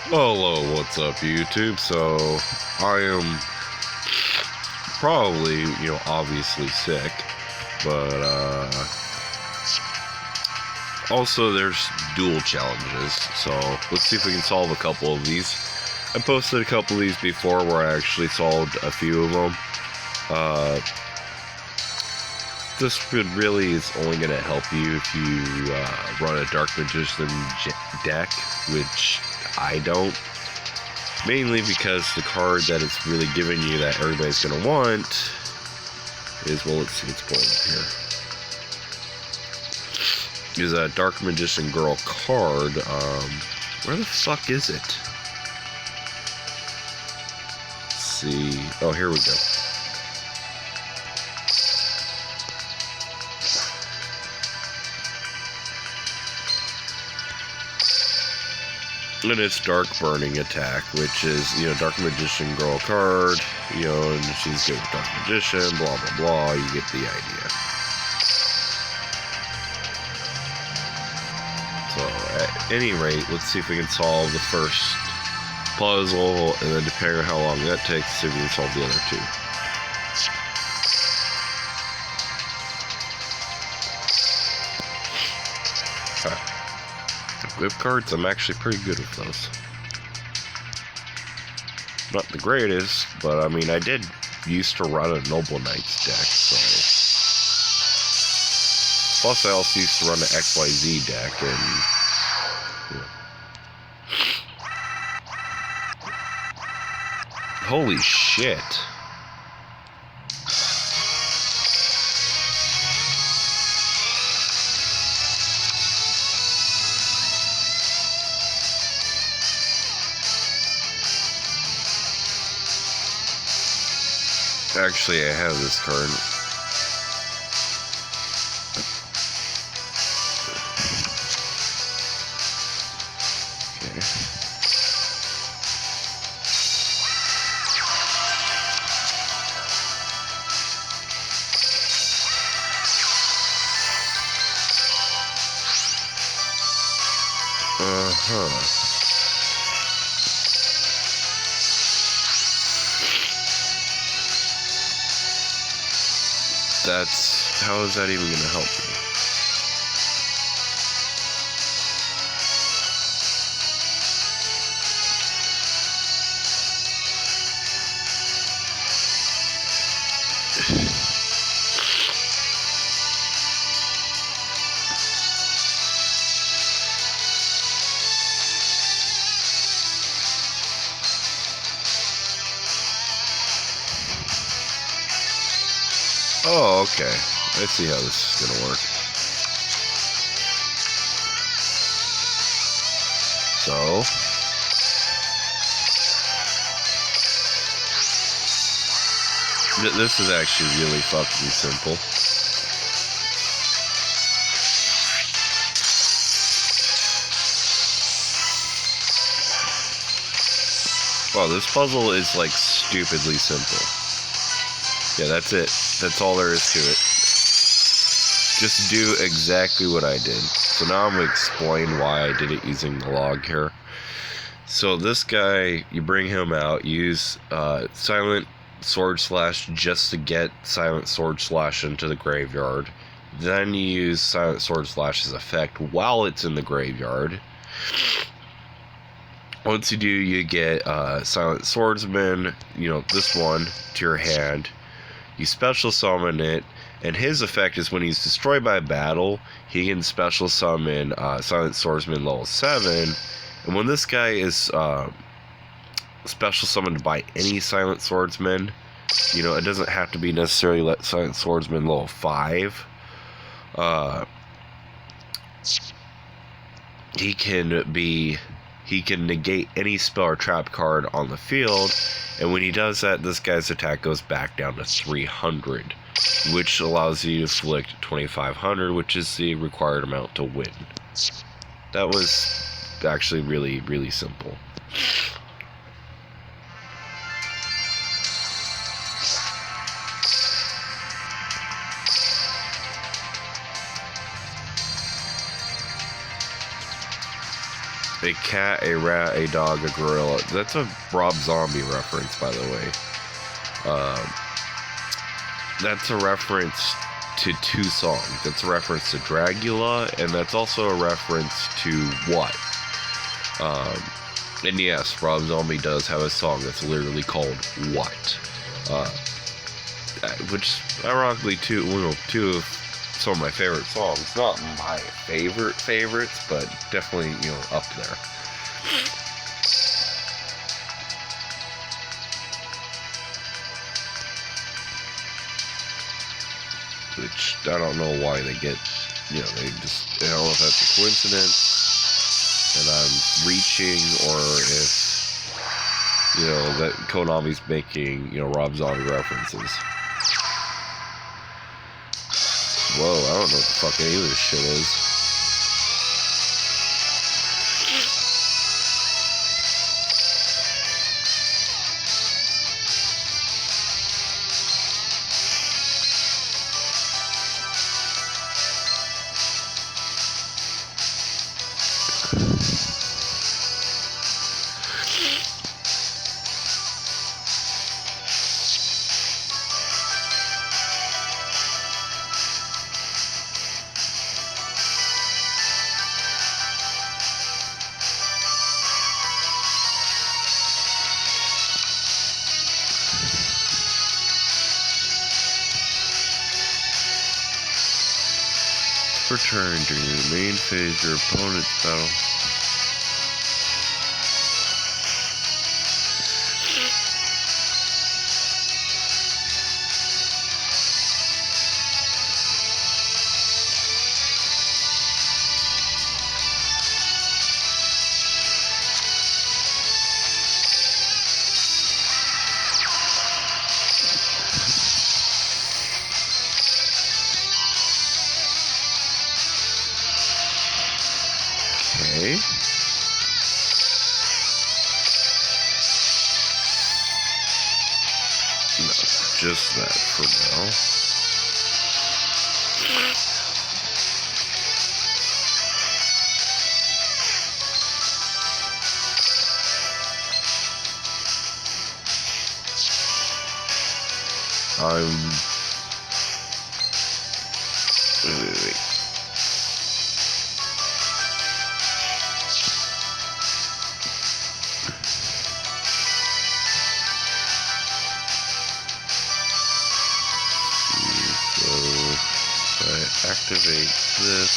Hello, what's up, YouTube? So, I am probably, obviously sick, but, also there's duel challenges, so let's see if we can solve a couple of these. I posted a couple of these before where I actually solved a few of them. This really is only going to help you if you run a Dark Magician deck, which I don't. Mainly because the card that it's really giving you that everybody's going to want is, well, let's see what's pulling up here. Is a Dark Magician Girl card. Where the fuck is it? Let's see. Oh, here we go. And it's Dark Burning Attack, which is, Dark Magician Girl card, and she's good with Dark Magician, blah, blah, blah, you get the idea. So, at any rate, let's see if we can solve the first puzzle, and then depending on how long that takes, see if we can solve the other two. Whip cards, I'm actually pretty good with those. Not the greatest, but I mean, I did used to run a Noble Knights deck, so. Plus, I also used to run an XYZ deck, and. Holy shit. Actually, I have this card. Okay. How is that even going to help me? Oh, okay. I see how this is going to work. So, this is actually really fucking simple. Wow, this puzzle is like stupidly simple. Yeah, that's it. That's all there is to it. Just do exactly what I did. So now I'm going to explain why I did it using the log here. So this guy, you bring him out, use Silent Sword Slash just to get Silent Sword Slash into the graveyard. Then you use Silent Sword Slash's effect while it's in the graveyard. Once you do, you get Silent Swordsman, this one, to your hand. You special summon it, and his effect is when he's destroyed by battle, he can special summon Silent Swordsman level 7, and when this guy is special summoned by any Silent Swordsman, it doesn't have to be necessarily Silent Swordsman level 5, he can negate any spell or trap card on the field, and when he does that, this guy's attack goes back down to 300, which allows you to inflict 2,500, which is the required amount to win. That was actually really, really simple. a cat, a rat, a dog, a gorilla. That's a Rob Zombie reference, by the way. That's a reference to 2 songs. That's a reference to Dragula, and that's also a reference to What. And yes, Rob Zombie does have a song that's literally called What. Which, ironically, two of some of my favorite songs. Not my favorites, but definitely, up there. Which, I don't know why they get, I don't know if that's a coincidence, and I'm reaching, or if, that Konami's making, Rob Zombie references. Whoa, I don't know what the fuck any of this shit is. Return during the main phase, your opponent's battle. Okay. No, just that for now. Wait. Activate this.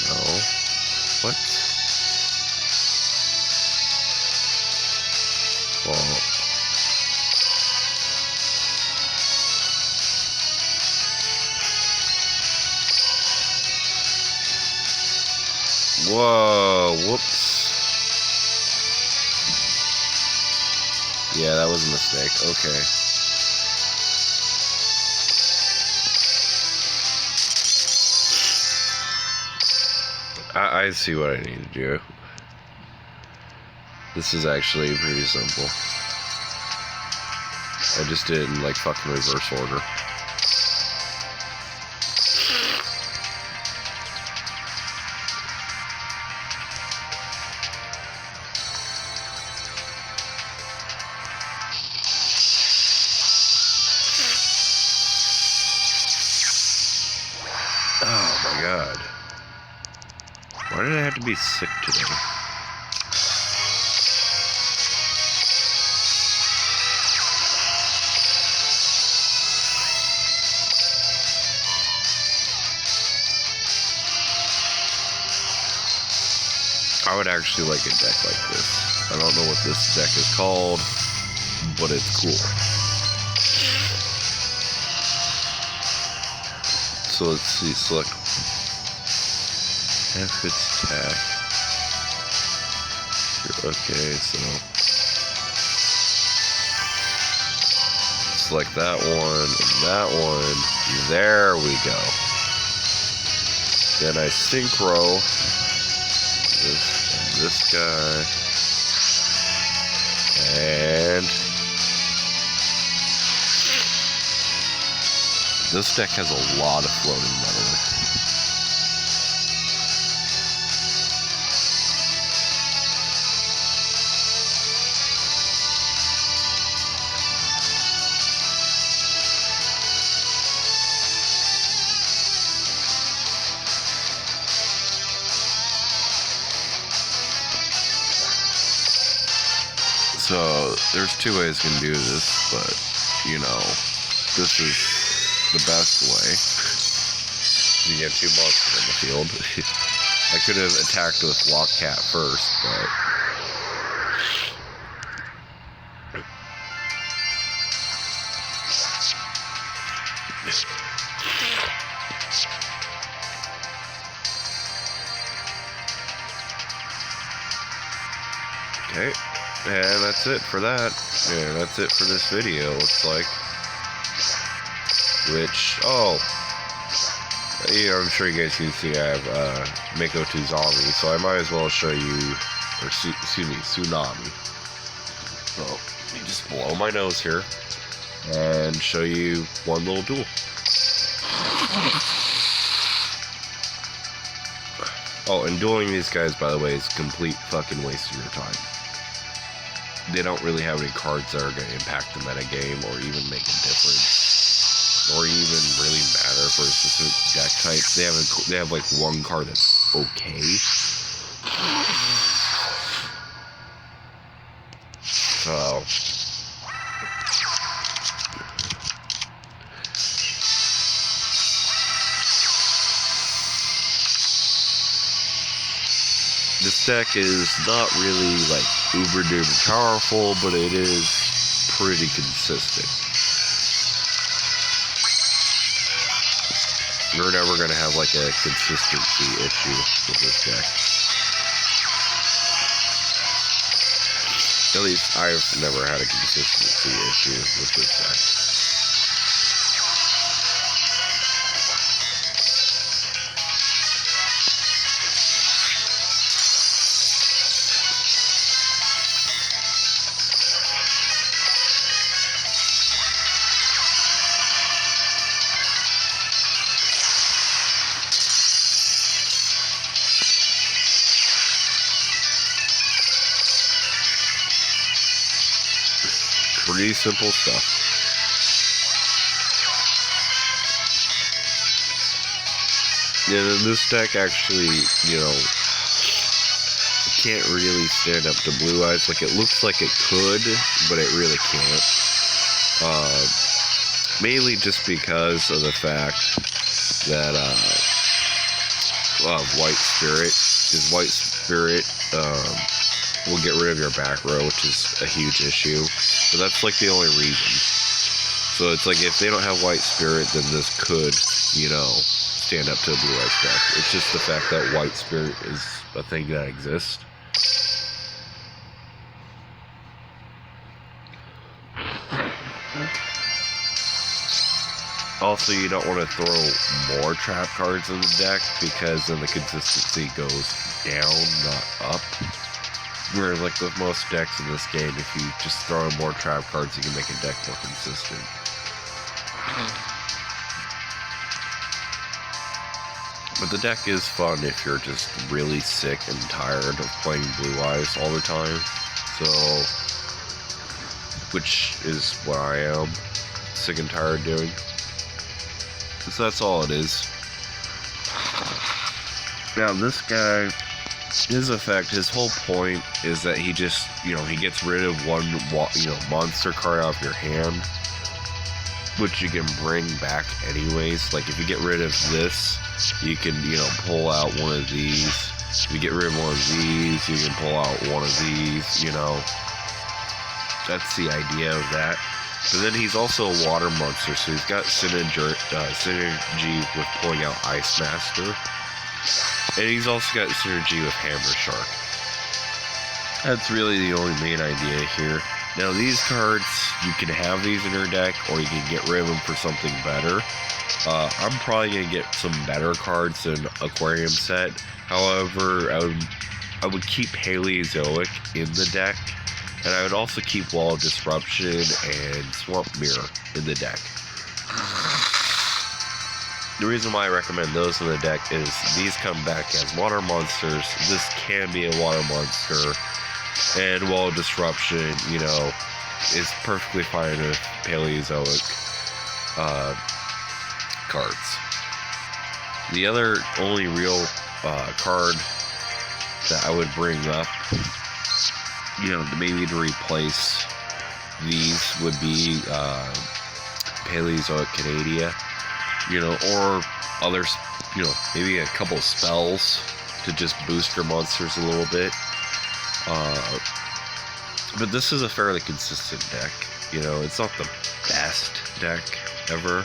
No. What? Well. Whoa. Whoops. Yeah, that was a mistake. Okay. I see what I need to do. This is actually pretty simple. I just did it in like fucking reverse order. Oh my god. Why did I have to be sick today? I would actually like a deck like this. I don't know what this deck is called, but it's cool. So let's see, select F its attack. Okay, so select that one and that one. There we go. Then I synchro this guy and this deck has a lot of floating, by the way. So, there's two ways you can do this, but, you know, this is the best way. You get two monsters in the field. I could have attacked with Lockcat first, but... Okay, and that's it for that. Yeah, that's it for this video, looks like. Which, oh, yeah, I'm sure you guys can see I have Mako 2 Zombie, so I might as well show you, or excuse me, Tsunami. So, let me just blow my nose here, and show you one little duel. Oh, and dueling these guys, by the way, is a complete fucking waste of your time. They don't really have any cards that are going to impact the metagame or even make a difference, or even really matter for a specific deck type. They have like one card that's okay. So this deck is not really like uber duper powerful, but it is pretty consistent. You're never going to have like a consistency issue with this deck. At least I've never had a consistency issue with this deck. Pretty simple stuff. Yeah, this deck actually, you know, can't really stand up to Blue Eyes. Like, it looks like it could, but it really can't. Mainly just because of the fact that, White Spirit. Because White Spirit, will get rid of your back row, which is a huge issue. But that's like the only reason. So it's like if they don't have White Spirit, then this could, you know, stand up to a Blue Eyes deck. It's just the fact that White Spirit is a thing that exists. Also, you don't want to throw more trap cards in the deck, because then the consistency goes down, not up. Whereas, like with most decks in this game, if you just throw in more trap cards, you can make a deck more consistent. But the deck is fun if you're just really sick and tired of playing Blue Eyes all the time. So, which is what I am sick and tired of doing. So that's all it is. Now this guy, his effect, his whole point is that he just, you know, he gets rid of one, you know, monster card off your hand, which you can bring back anyways. Like if you get rid of this, you can, you know, pull out one of these. If you get rid of one of these, you can pull out one of these, you know. That's the idea of that. But then he's also a water monster, so he's got synergy with pulling out Ice Master. And he's also got synergy with Hammer Shark. That's really the only main idea here. Now these cards, you can have these in your deck, or you can get rid of them for something better. I'm probably going to get some better cards than Aquarium Set. However, I would keep Paleozoic in the deck. And I would also keep Wall of Disruption and Swamp Mirror in the deck. The reason why I recommend those in the deck is these come back as water monsters. This can be a water monster. And Wall of Disruption, you know, is perfectly fine with Paleozoic cards. The other only real card that I would bring up maybe to replace these would be Paleozoic Canadia, or others, maybe a couple spells to just boost your monsters a little bit. But this is a fairly consistent deck. It's not the best deck ever,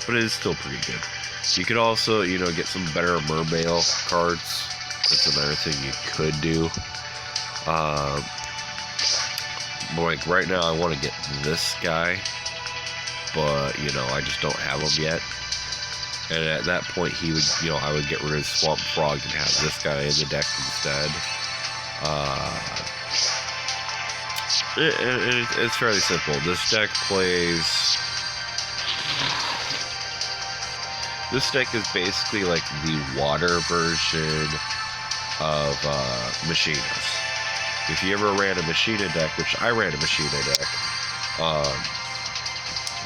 but it is still pretty good. You could also, get some better Mermail cards. That's another thing you could do. But like right now, I want to get this guy, but I just don't have him yet. And at that point, he would, I would get rid of Swamp Frog and have this guy in the deck instead. It's fairly simple. This deck is basically like the water version of Machinas. If you ever ran a Machina deck, which I ran a Machina deck,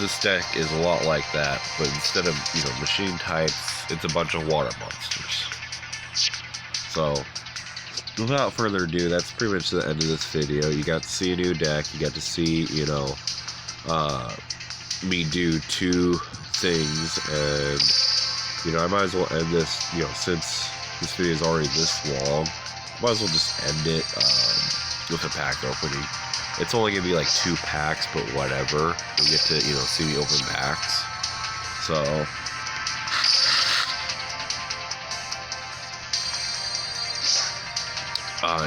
this deck is a lot like that, but instead of, machine types, it's a bunch of water monsters. So, without further ado, that's pretty much the end of this video. You got to see a new deck, you got to see, me do two things, and, I might as well end this, since this video is already this long, might as well just end it, with a pack opening. It's only gonna be like 2 packs, but whatever. You'll get to, see me open packs. So,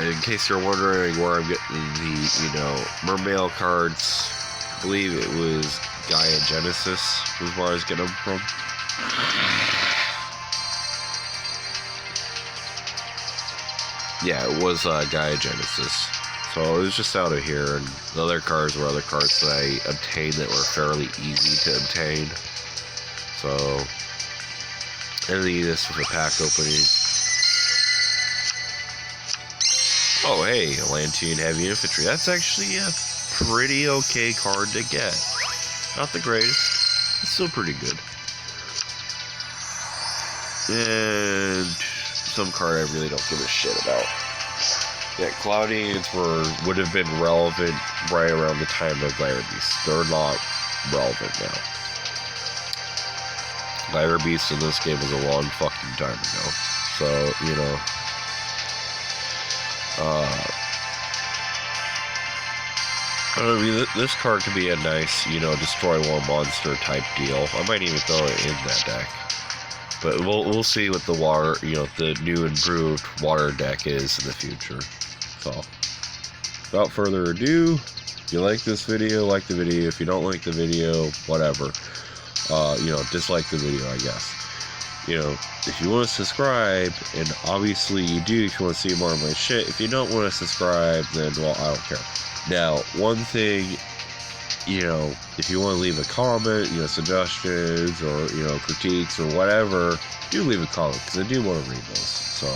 in case you're wondering where I'm getting the, Mermail cards, I believe it was Gaia Genesis was where I was getting them from. Yeah, it was Gaia Genesis. So it was just out of here, and the other cards were other cards that I obtained that were fairly easy to obtain. So, ending this with a pack opening. Oh hey, Atlantean Heavy Infantry. That's actually a pretty okay card to get. Not the greatest. It's still pretty good. And some card I really don't give a shit about. Yeah, Cloudians would have been relevant right around the time of Lair Beast. They're not relevant now. Lair Beast in this game was a long fucking time ago. So, I mean, this card could be a nice, destroy one monster type deal. I might even throw it in that deck. But we'll see what the water, the new improved water deck is in the future. So, without further ado, if you like this video, like the video. If you don't like the video, whatever. Dislike the video, I guess. If you want to subscribe, and obviously you do if you want to see more of my shit. If you don't want to subscribe, then, well, I don't care. Now, one thing, if you want to leave a comment, suggestions, or, critiques, or whatever, do leave a comment, because I do want to read those. So,